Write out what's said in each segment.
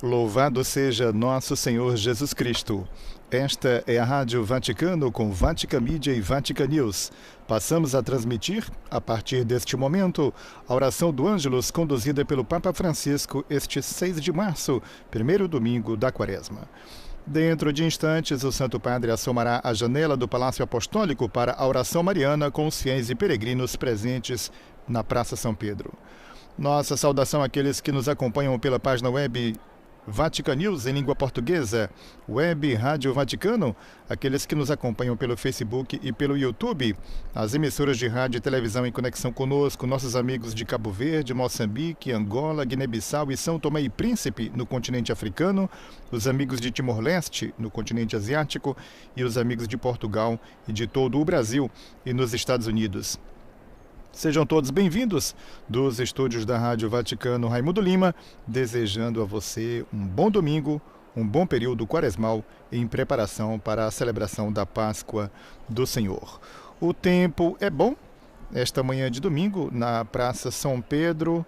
Louvado seja nosso Senhor Jesus Cristo. Esta é a Rádio Vaticano com Vatican Media e Vatican News. Passamos a transmitir, a partir deste momento, a oração do Ângelus conduzida pelo Papa Francisco este 6 de março, primeiro domingo da Quaresma. Dentro de instantes, o Santo Padre assomará a janela do Palácio Apostólico para a oração mariana com os fiéis e peregrinos presentes na Praça São Pedro. Nossa saudação àqueles que nos acompanham pela página web Vatican News em língua portuguesa, Web Rádio Vaticano, aqueles que nos acompanham pelo Facebook e pelo YouTube, as emissoras de rádio e televisão em conexão conosco, nossos amigos de Cabo Verde, Moçambique, Angola, Guiné-Bissau e São Tomé e Príncipe no continente africano, os amigos de Timor-Leste no continente asiático e os amigos de Portugal e de todo o Brasil e nos Estados Unidos. Sejam todos bem-vindos dos estúdios da Rádio Vaticano Raimundo Lima, desejando a você um bom domingo, um bom período quaresmal em preparação para a celebração da Páscoa do Senhor. O tempo é bom, esta manhã de domingo, na Praça São Pedro,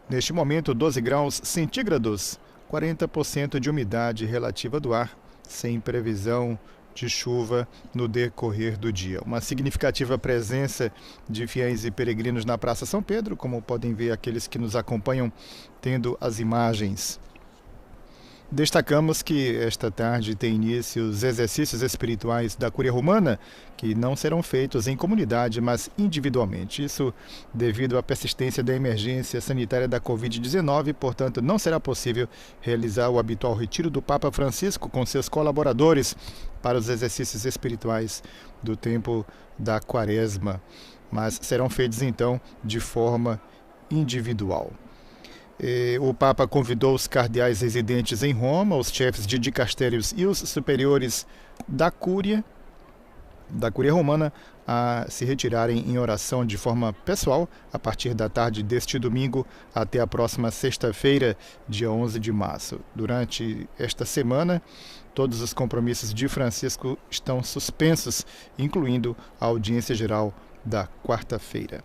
neste momento 12 graus centígrados, 40% de umidade relativa do ar, sem previsão de chuva no decorrer do dia. Uma significativa presença de fiéis e peregrinos na Praça São Pedro, como podem ver aqueles que nos acompanham tendo as imagens. Destacamos que esta tarde tem início os exercícios espirituais da Cúria Romana, que não serão feitos em comunidade, mas individualmente. Isso devido à persistência da emergência sanitária da Covid-19, portanto, não será possível realizar o habitual retiro do Papa Francisco com seus colaboradores para os exercícios espirituais do tempo da Quaresma, mas serão feitos então de forma individual. O Papa convidou os cardeais residentes em Roma, os chefes de dicastérios e os superiores da Cúria Romana a se retirarem em oração de forma pessoal a partir da tarde deste domingo até a próxima sexta-feira, dia 11 de março. Durante esta semana, todos os compromissos de Francisco estão suspensos, incluindo a audiência geral da quarta-feira.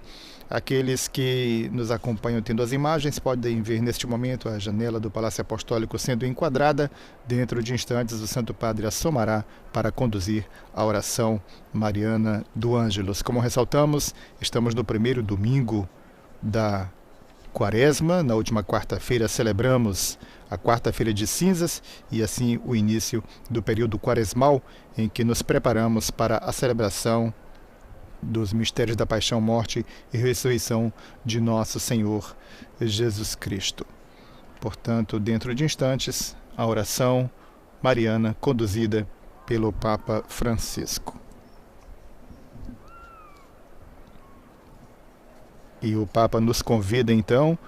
Aqueles que nos acompanham tendo as imagens podem ver neste momento a janela do Palácio Apostólico sendo enquadrada. Dentro de instantes, o Santo Padre assomará para conduzir a oração mariana do Ângelus. Como ressaltamos, estamos no primeiro domingo da Quaresma. Na última quarta-feira celebramos a quarta-feira de cinzas e assim o início do período quaresmal em que nos preparamos para a celebração dos mistérios da paixão, morte e ressurreição de nosso Senhor Jesus Cristo. Portanto, dentro de instantes, a oração mariana conduzida pelo Papa Francisco. E o Papa nos convida, então,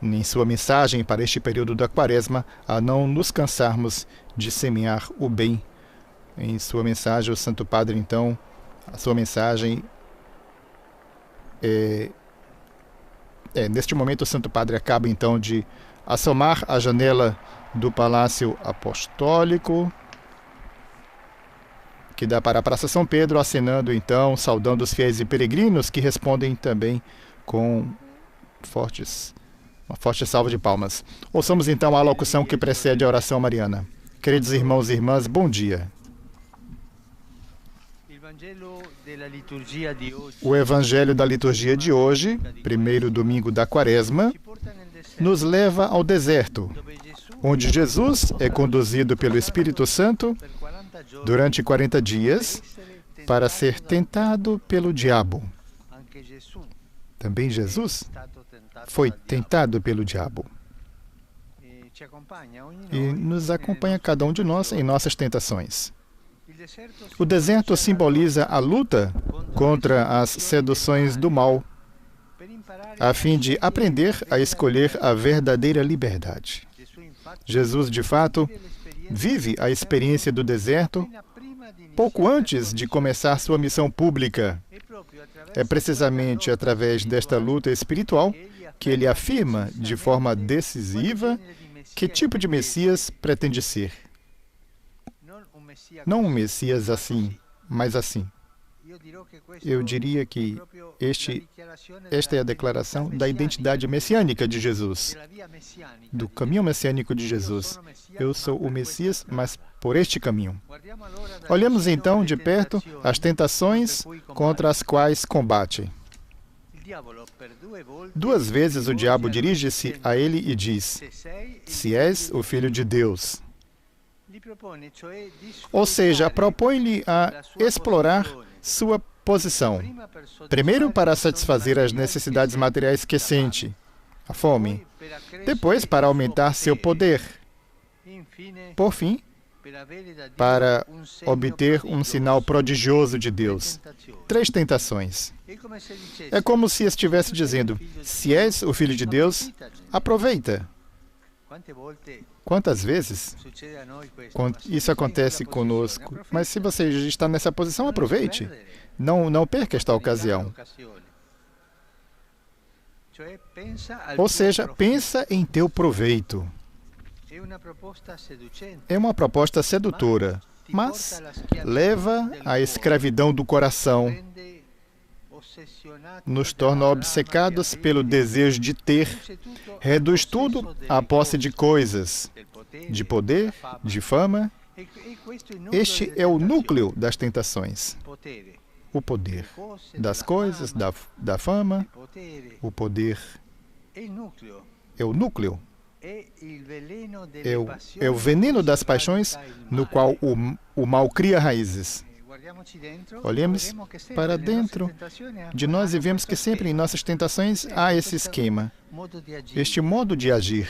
em sua mensagem para este período da Quaresma, a não nos cansarmos de semear o bem. Em sua mensagem, o Santo Padre, então, a sua mensagem neste momento o Santo Padre acaba então de assomar a janela do Palácio Apostólico, que dá para a Praça São Pedro, acenando então, saudando os fiéis e peregrinos que respondem também com uma forte salva de palmas. Ouçamos então a locução que precede a oração mariana. Queridos irmãos e irmãs, bom dia. O Evangelho da liturgia de hoje, primeiro domingo da Quaresma, nos leva ao deserto, onde Jesus é conduzido pelo Espírito Santo durante 40 dias para ser tentado pelo diabo. Também Jesus foi tentado pelo diabo. E nos acompanha cada um de nós em nossas tentações. O deserto simboliza a luta contra as seduções do mal, a fim de aprender a escolher a verdadeira liberdade. Jesus, de fato, vive a experiência do deserto pouco antes de começar sua missão pública. É precisamente através desta luta espiritual que ele afirma de forma decisiva que tipo de Messias pretende ser. Não um Messias assim, mas assim. Eu diria que esta é a declaração da identidade messiânica de Jesus, do caminho messiânico de Jesus. Eu sou o Messias, mas por este caminho. Olhemos então de perto as tentações contra as quais combate. 2 vezes o diabo dirige-se a ele e diz: se és o Filho de Deus. Ou seja, propõe-lhe a explorar sua posição. Primeiro, para satisfazer as necessidades materiais que sente, a fome. Depois, para aumentar seu poder. Por fim, para obter um sinal prodigioso de Deus. 3 tentações. É como se estivesse dizendo: se és o Filho de Deus, aproveita. Quantas vezes isso acontece conosco? Mas se você está nessa posição, aproveite. Não perca esta ocasião. Ou seja, pensa em teu proveito. É uma proposta sedutora, mas leva à escravidão do coração. Nos torna obcecados pelo desejo de ter. Reduz tudo à posse de coisas, de poder, de fama. Este é o núcleo das tentações. O poder das coisas, da fama. O poder é o núcleo. É o veneno das paixões no qual o mal cria raízes. Olhemos para dentro de nós e vemos que sempre em nossas tentações há esse esquema, este modo de agir.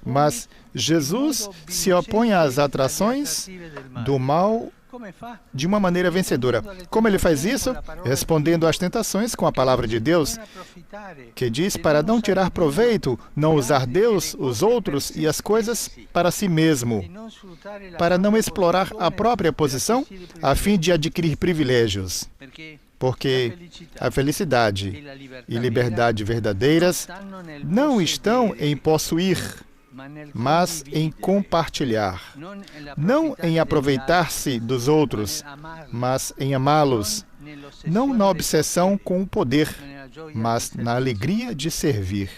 Mas Jesus se opõe às atrações do mal de uma maneira vencedora. Como ele faz isso? Respondendo às tentações com a palavra de Deus, que diz para não tirar proveito, não usar Deus, os outros e as coisas para si mesmo, para não explorar a própria posição, a fim de adquirir privilégios. Porque a felicidade e liberdade verdadeiras não estão em possuir, mas em compartilhar. Não em aproveitar-se dos outros, mas em amá-los. Não na obsessão com o poder, mas na alegria de servir.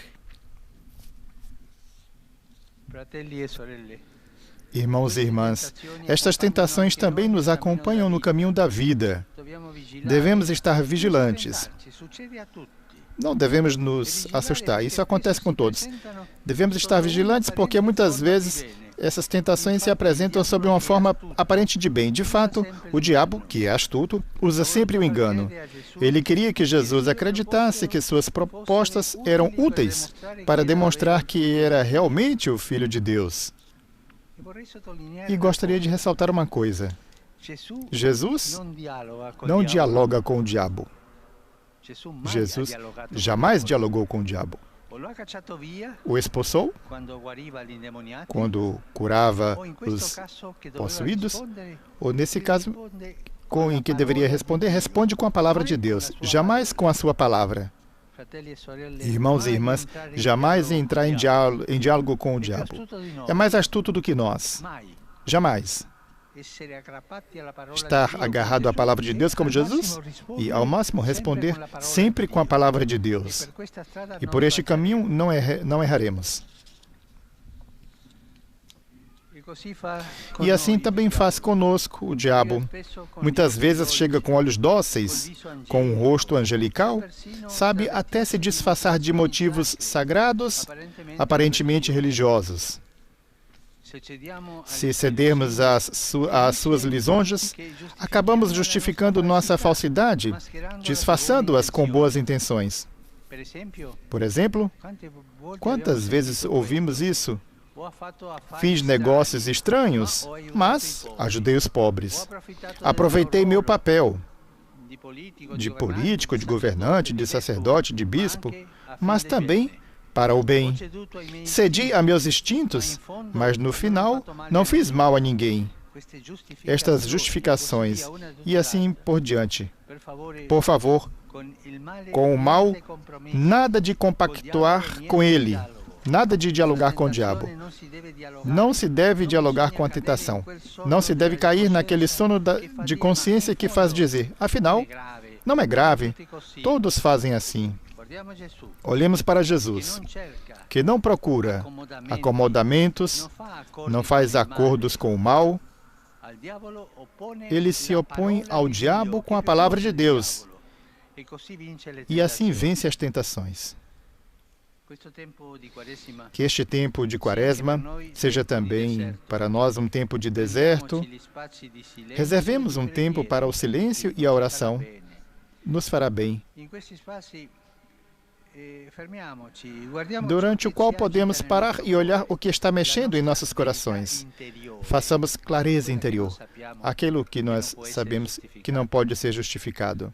Irmãos e irmãs, estas tentações também nos acompanham no caminho da vida. Devemos estar vigilantes. Não devemos nos assustar. Isso acontece com todos. Devemos estar vigilantes porque muitas vezes essas tentações se apresentam sob uma forma aparente de bem. De fato, o diabo, que é astuto, usa sempre o engano. Ele queria que Jesus acreditasse que suas propostas eram úteis para demonstrar que era realmente o Filho de Deus. E gostaria de ressaltar uma coisa. Jesus não dialoga com o diabo. Jesus jamais dialogou com o diabo. O expulsou quando curava os possuídos, ou nesse caso, em que deveria responder, responde com a palavra de Deus, jamais com a sua palavra. Irmãos e irmãs, jamais entrar em diálogo com o diabo. É mais astuto do que nós. Jamais. Estar agarrado à palavra de Deus como Jesus e, ao máximo, responder sempre com a palavra de Deus. E por este caminho não erraremos. E assim também faz conosco o diabo. Muitas vezes chega com olhos dóceis, com um rosto angelical, sabe até se disfarçar de motivos sagrados, aparentemente religiosos. Se cedermos às suas lisonjas, acabamos justificando nossa falsidade, disfarçando-as com boas intenções. Por exemplo, quantas vezes ouvimos isso? Fiz negócios estranhos, mas ajudei os pobres. Aproveitei meu papel de político, de governante, de sacerdote, de bispo, mas também para o bem. Cedi a meus instintos, mas no final não fiz mal a ninguém. Estas justificações e assim por diante. Por favor, com o mal, nada de compactuar com ele. Nada de dialogar com o diabo. Não se deve dialogar com a tentação. Não se deve cair naquele sono de consciência que faz dizer, afinal, não é grave, todos fazem assim. Olhemos para Jesus, que não procura acomodamentos, não faz acordos com o mal. Ele se opõe ao diabo com a palavra de Deus e assim vence as tentações. Que este tempo de Quaresma seja também para nós um tempo de deserto. Reservemos um tempo para o silêncio e a oração. Nos fará bem. Durante o qual podemos parar e olhar o que está mexendo em nossos corações. Façamos clareza interior, aquilo que nós sabemos que não pode ser justificado.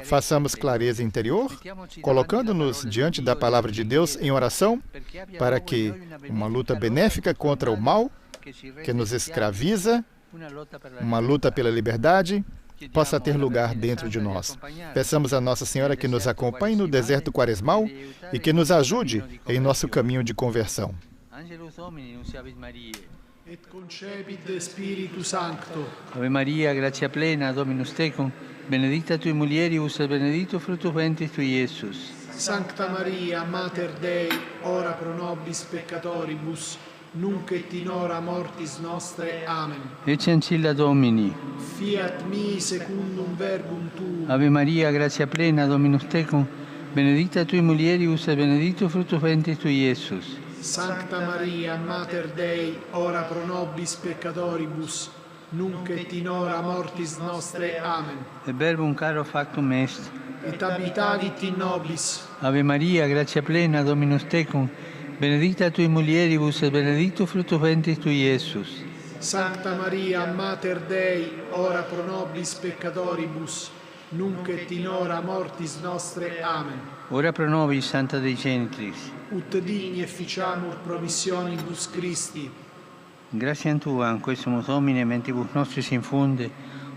Façamos clareza interior, colocando-nos diante da palavra de Deus em oração, para que uma luta benéfica contra o mal, que nos escraviza, uma luta pela liberdade, possa ter lugar dentro de nós. Peçamos a Nossa Senhora que nos acompanhe no deserto quaresmal e que nos ajude em nosso caminho de conversão. Et concepit Spiritus Sancto. Ave Maria, gratia plena, Dominus tecum, benedicta tui mulieribus et benedictus fructus ventris tui, Iesus. Sancta Maria, Mater Dei, ora pro nobis peccatoribus, nunc et in hora mortis nostre. Amen. Ecce ancilla Domini. Fiat mi secundum verbum tuum. Ave Maria, gratia plena, Dominus tecum, benedicta tui mulieribus et benedictus fructus ventris tui, Iesus. Sancta Maria, Mater Dei, ora pro nobis peccatoribus, nunc et in hora mortis nostre. Amen. Et verbum caro factum est. Et habitavit in nobis. Ave Maria, gratia plena, Dominus tecum, benedicta tui mulieribus et benedictus fructus ventris tui, Iesus. Sancta Maria, Mater Dei, ora pro nobis peccatoribus, nunc et in hora mortis nostre. Amen. Ora pro nobis, Santa Dei Genitrix. Ut digni efficiamur promissionibus Christi. Gratiam Tua, in quesumus Domine, mentibus nostris infunde,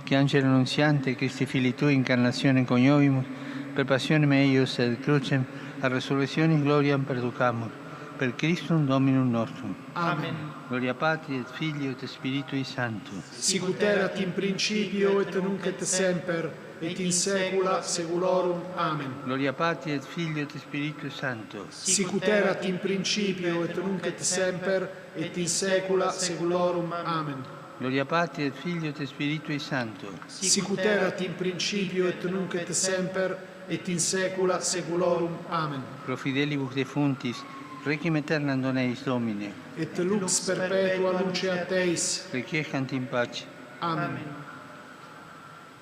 che Angelo Annunziante, Christi Fili Tui, incarnazione coniovimus, per passionem eius et crucem, a resurrectionis gloriam perducamur. Per Christum Dominum nostrum. Amen. Gloria Patri et Filio et Spiritui Sancto. Sicut erat in principio et nunc et semper et in saecula saeculorum. Amen. Gloria Patri et Filio et Spiritui Sancto. Sicut erat in principio et nunc et semper et in saecula saeculorum. Amen. Gloria Patri et Filio et Spiritui Sancto. Sicut erat in principio et nunc et semper et in saecula saeculorum. Amen. Pro fidelibus defuntis, requiem aeternam dona eis Domine. Et lux perpetua luceat eis. Requiescant in pace. Amen.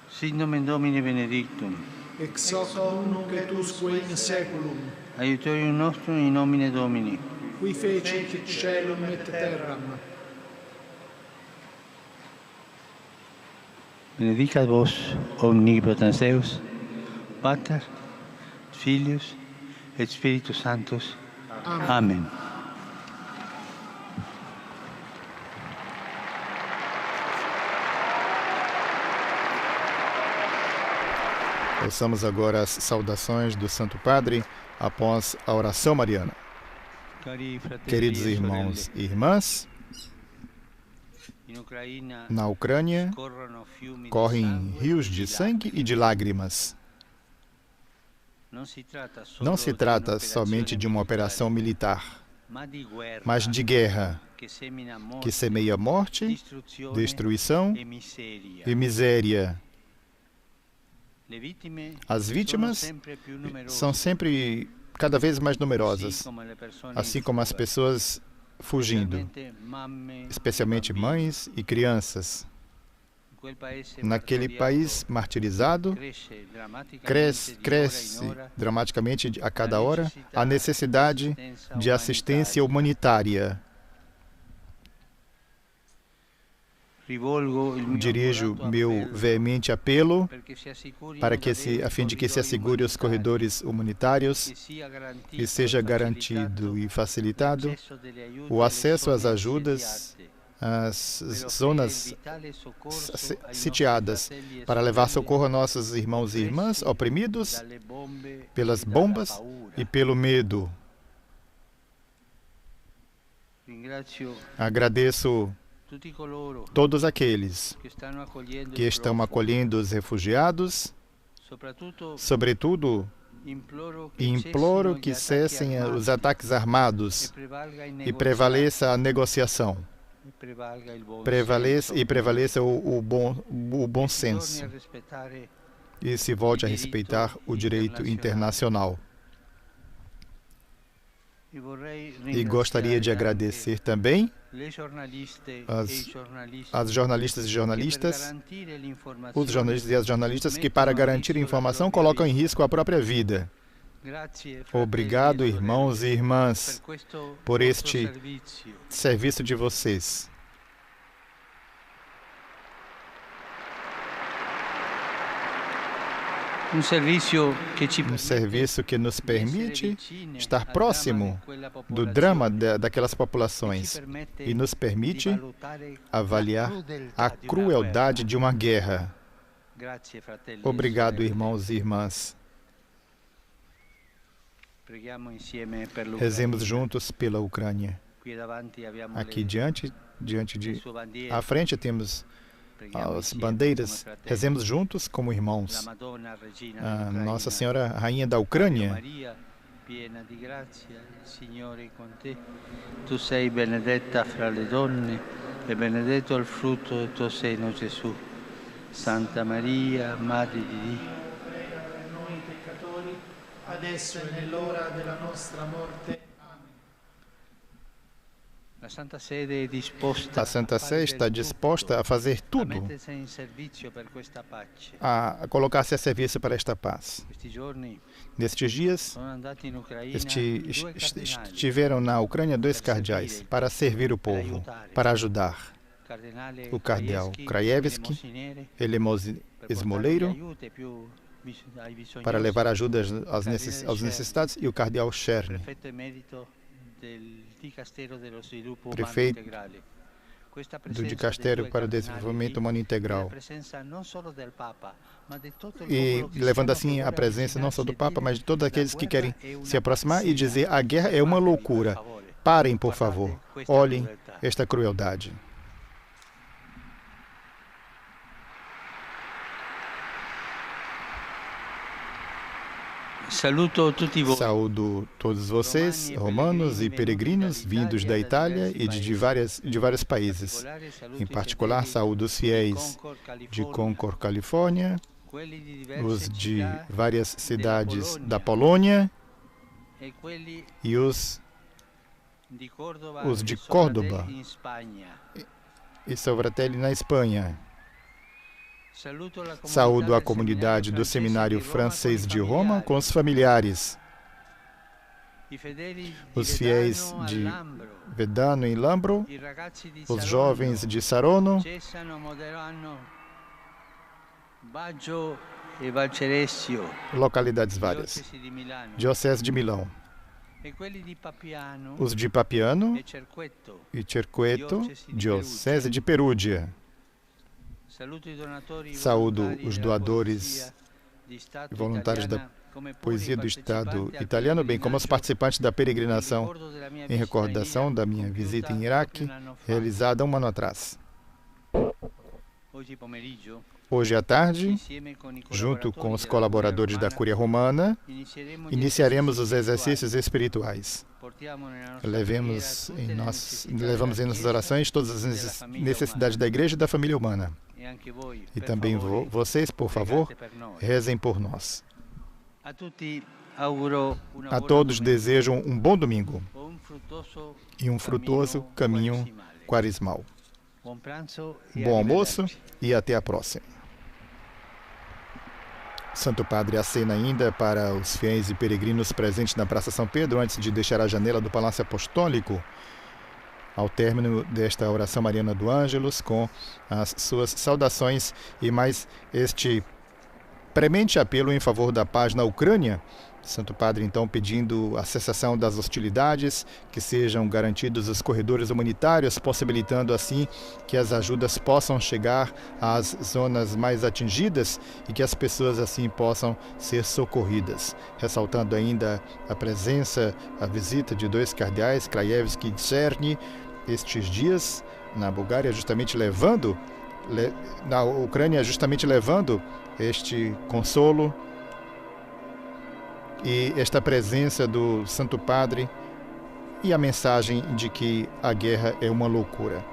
Sit nomen Domini benedictum. Ex hoc nunc et usque in saeculum. Aiutorium nostrum in nomine Domini. Qui fecit caelum et terram. Benedicat vos, omnipotens Deus, Pater, Filius et Spiritus Sanctus. Amen. Amen. Ouçamos agora as saudações do Santo Padre após a oração mariana. Queridos irmãos e irmãs, na Ucrânia correm rios de sangue e de lágrimas. Não se trata somente de uma operação militar, mas de guerra que semeia morte, destruição e miséria. As vítimas são sempre cada vez mais numerosas, assim como as pessoas fugindo, especialmente mães e crianças. Naquele país martirizado, cresce dramaticamente a cada hora a necessidade de assistência humanitária. Dirijo meu veemente apelo para que, a fim de que se assegure os corredores humanitários e seja garantido e facilitado o acesso às ajudas às zonas sitiadas, para levar socorro a nossos irmãos e irmãs oprimidos pelas bombas e pelo medo. Agradeço todos aqueles que estão acolhendo os refugiados. Sobretudo, imploro que cessem os ataques armados e prevaleça a negociação. Prevaleça o bom senso e se volte a respeitar o direito internacional. E gostaria de agradecer também as jornalistas e jornalistas, os jornalistas e as jornalistas que, para garantir a informação, colocam em risco a própria vida. Obrigado, irmãos e irmãs, por este serviço de vocês. Um serviço que nos permite estar próximo do drama daquelas populações e nos permite avaliar a crueldade de uma guerra. Obrigado, irmãos e irmãs. Rezemos juntos pela Ucrânia. Aqui à frente temos as bandeiras. Rezemos juntos como irmãos. A Nossa Senhora, Rainha da Ucrânia. Tu sei benedetta fra le donne e benedetto è il frutto del tuo seno, Gesù. Santa Maria, Madre di Dio, prega per noi peccatori, adesso e nell'ora della nostra morte. A Santa Sé está disposta a fazer tudo, a colocar-se a serviço para esta paz. Nestes dias, estiveram na Ucrânia 2 cardeais para servir o povo, para ajudar. O cardeal Krajewski, ele é esmoleiro, para levar ajuda aos necessitados, e o cardeal Cherny, prefeito do Dicastério para o Desenvolvimento Humano Integral, e levando assim a presença não só do Papa, mas de todos aqueles que querem se aproximar e dizer: a guerra é uma loucura. Parem, por favor. Olhem esta crueldade. Saúdo todos vocês, romanos e peregrinos vindos da Itália e de vários países. Em particular, saúdo os fiéis de Concord, Califórnia, os de várias cidades da Polônia e os de Córdoba e São Fratelli na Espanha. Saúdo a comunidade do Seminário Francês de Roma com os familiares. Os fiéis de Vedano e Lambro, os jovens de Saronno, localidades várias, Diocese de Milão. Os de Papiano e Cerqueto, Diocese de Perúdia. Saúdo os doadores e voluntários da Poesia do Estado italiano, bem como os participantes da peregrinação em recordação da minha visita em Iraque, realizada um ano atrás. Hoje à tarde, junto com os colaboradores da Cúria Romana, iniciaremos os exercícios espirituais. Levamos em nossas orações todas as necessidades da Igreja e da família humana. E também vocês, por favor, rezem por nós. A todos desejo um bom domingo e um frutuoso caminho quaresmal. Bom almoço e até a próxima. Santo Padre, acena ainda para os fiéis e peregrinos presentes na Praça São Pedro, antes de deixar a janela do Palácio Apostólico, ao término desta oração mariana do Ângelus, com as suas saudações e mais este premente apelo em favor da paz na Ucrânia, Santo Padre, então, pedindo a cessação das hostilidades, que sejam garantidos os corredores humanitários, possibilitando assim que as ajudas possam chegar às zonas mais atingidas e que as pessoas assim possam ser socorridas. Ressaltando ainda a presença, a visita de 2 cardeais, Krajewski e Czerny, estes dias na Bulgária, justamente na Ucrânia, justamente levando este consolo e esta presença do Santo Padre e a mensagem de que a guerra é uma loucura.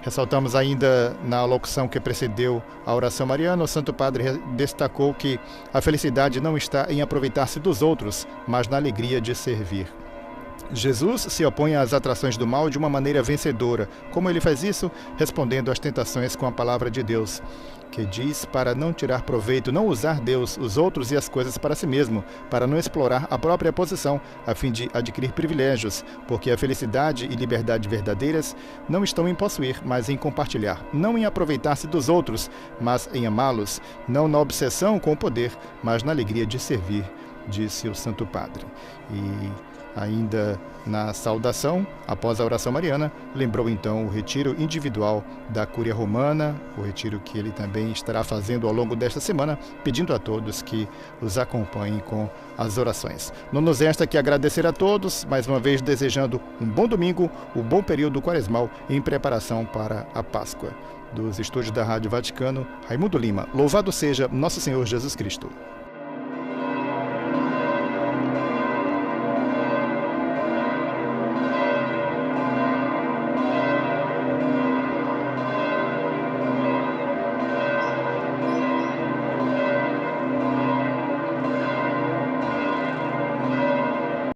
Ressaltamos ainda na locução que precedeu a oração mariana, o Santo Padre destacou que a felicidade não está em aproveitar-se dos outros, mas na alegria de servir. Jesus se opõe às atrações do mal de uma maneira vencedora. Como ele faz isso? Respondendo às tentações com a palavra de Deus, que diz para não tirar proveito, não usar Deus, os outros e as coisas para si mesmo, para não explorar a própria posição, a fim de adquirir privilégios, porque a felicidade e liberdade verdadeiras não estão em possuir, mas em compartilhar, não em aproveitar-se dos outros, mas em amá-los, não na obsessão com o poder, mas na alegria de servir, disse o Santo Padre. E ainda na saudação, após a oração mariana, lembrou então o retiro individual da Cúria Romana, o retiro que ele também estará fazendo ao longo desta semana, pedindo a todos que os acompanhem com as orações. Não nos resta que agradecer a todos, mais uma vez desejando um bom domingo, um bom período quaresmal em preparação para a Páscoa. Dos estúdios da Rádio Vaticano, Raimundo Lima. Louvado seja Nosso Senhor Jesus Cristo.